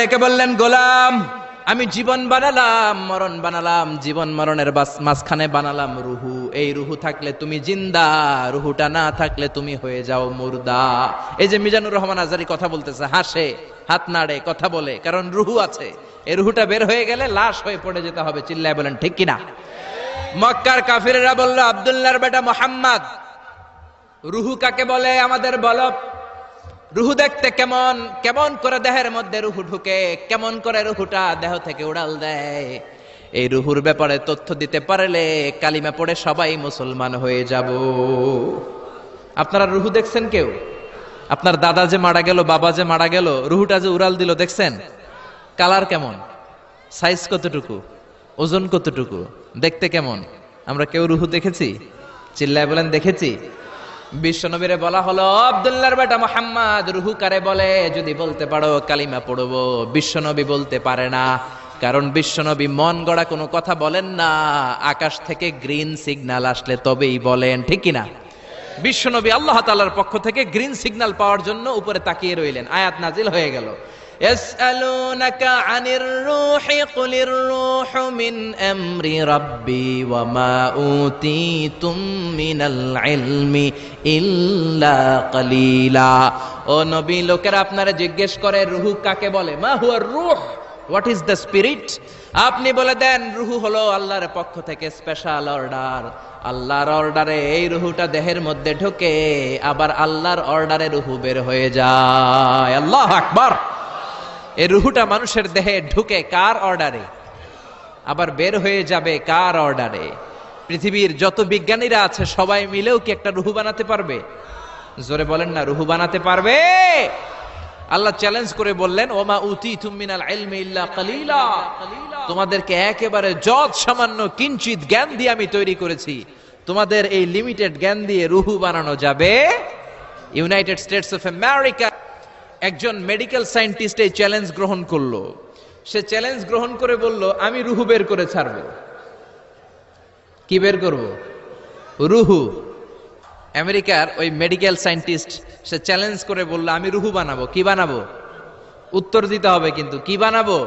ডেকে বললেন, গোলাম, আমি জীবন বানালাম, মরণ বানালাম, জীবন মরণের মাঝখানে বানালাম রুহু। এই রুহু থাকলে তুমি জিন্দা, রুহুটা না থাকলে তুমি হয়ে যাও মুর্দা। এই যে মিজানুর রহমান আজারি কথা বলতেছে, হাসে, হাত নাড়ে, কথা বলে, কারণ রুহু আছে। এই রুহুটা বের হয়ে গেলে লাশ হয়ে পড়ে যেতে হবে। চিল্লায় বলেন ঠিক কিনা? মক্কার কাফিররা বলল, আব্দুল্লাহর বেটা মুহাম্মদ, রুহু কাকে বলে আমাদের বলো। রুহু দেখতে কেমন, কেমন করে দেহের মধ্যে রুহু ঢুকে, কেমন করে রুহুটা দেহ থেকে উড়াল দেয়। এই রুহুর ব্যাপারে তথ্য দিতে পারলে কালিমা পড়ে সবাই মুসলমান হয়ে যাব। আপনারা রুহু দেখছেন কেউ? আপনার দাদা যে মারা গেল, বাবা যে মারা গেল, রুহুটা যে উড়াল দিল, দেখছেন? কালার কেমন, সাইজ কতটুকু, ওজন কতটুকু, দেখতে কেমন? আমরা কেউ রুহু দেখেছি? চিল্লায় বলেন দেখেছি। বিশ্বনবীরে বলা হলো, আব্দুল্লাহর বেটা মুহাম্মদ, রুহু কারে বলে যদি বলতে পারো কালিমা পড়বো। বিশ্বনবী বলতে পারে না, কারণ বিশ্বনবী মন গড়া কোনো কথা বলেন না। আকাশ থেকে গ্রিন সিগন্যাল আসলে তবেই বলেন, ঠিক কিনা? বিশ্বনবী আল্লাহ তাআলার পক্ষ থেকে গ্রিন সিগন্যাল পাওয়ার জন্য উপরে তাকিয়ে রইলেন। আয়াত নাজিল হয়ে গেল, ইয়াসআলুনাকা আনির রূহি কুলির রূহু মিন আমরি রাব্বি ওয়া মা উতীতুম মিনাল ইলমি ইল্লা কালিলা। ও নবী, লোকেরা আপনারা জিজ্ঞেস করে রূহ কাকে বলে। মা হুয়া রূহ, হোয়াট ইজ দ্য স্পিরিট? আপনি বলে দেন রূহ হলো আল্লাহর পক্ষ থেকে স্পেশাল অর্ডার। আল্লাহর অর্ডারে এই রূহটা দেহের মধ্যে ঢোকে, আবার আল্লাহর অর্ডারে রূহ বের হয়ে যায়। আল্লাহু আকবার। এই রূহটা মানুষের দেহে ঢুকে কার অর্ডারে, আবার বের হয়ে যাবে কার অর্ডারে? পৃথিবীর যত বিজ্ঞানীরা আছে সবাই মিলেও কি একটা রূহ বানাতে পারবে? জোরে বলেন না, রূহ বানাতে পারবে? আল্লাহ চ্যালেঞ্জ করে বললেন, ওমা উতীতুম মিনাল ইলমি ইল্লা কালিলা। তোমাদেরকে একেবারে যত সামান্য কিঞ্চিত জ্ঞান দিয়ে আমি তৈরি করেছি, তোমাদের এই লিমিটেড জ্ঞান দিয়ে রূহ বানানো যাবে? ইউনাইটেড স্টেটস অফ আমেরিকা একজন মেডিকেল সায়েন্টিস্ট এই চ্যালেঞ্জ গ্রহণ করলো। সে চ্যালেঞ্জ গ্রহণ করে বলল, আমি রুহু বের করে ছাড়বো। কি বের করব? রুহু। আমেরিকার ওই মেডিকেল সায়েন্টিস্ট সে চ্যালেঞ্জ করে বলল, আমি রুহু বানাবো। কি বানাবো? উত্তর দিতে হবে কিন্তু, কি বানাবো?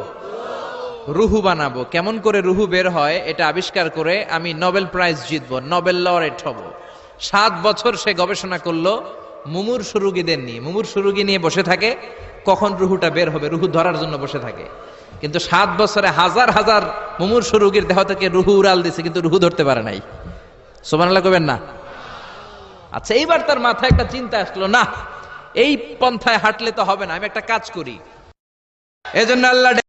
রুহু বানাবো। কেমন করে রুহু বের হয় এটা আবিষ্কার করে আমি নোবেল প্রাইজ জিতবো, নোবেল লরেট হব। 7 বছর সে গবেষণা করলো মুমূর্ষু রোগীদের নিয়ে। মুমূর্ষু রোগী নিয়ে বসে থাকে, কখন রুহুটা বের হবে, রুহু ধরার জন্য বসে থাকে। কিন্তু 7 বছরে হাজার হাজার মুমূর্ষু রোগীর দেহ থেকে রুহু উড়াল দিছে, কিন্তু রুহু ধরতে পারে নাই। সুবহানাল্লাহ কইবেন না? আচ্ছা, এইবার তার মাথায় একটা চিন্তা আসলো, না, এই পন্থায় হাঁটলে তো হবে না, আমি একটা কাজ করি। এজন্য আল্লাহ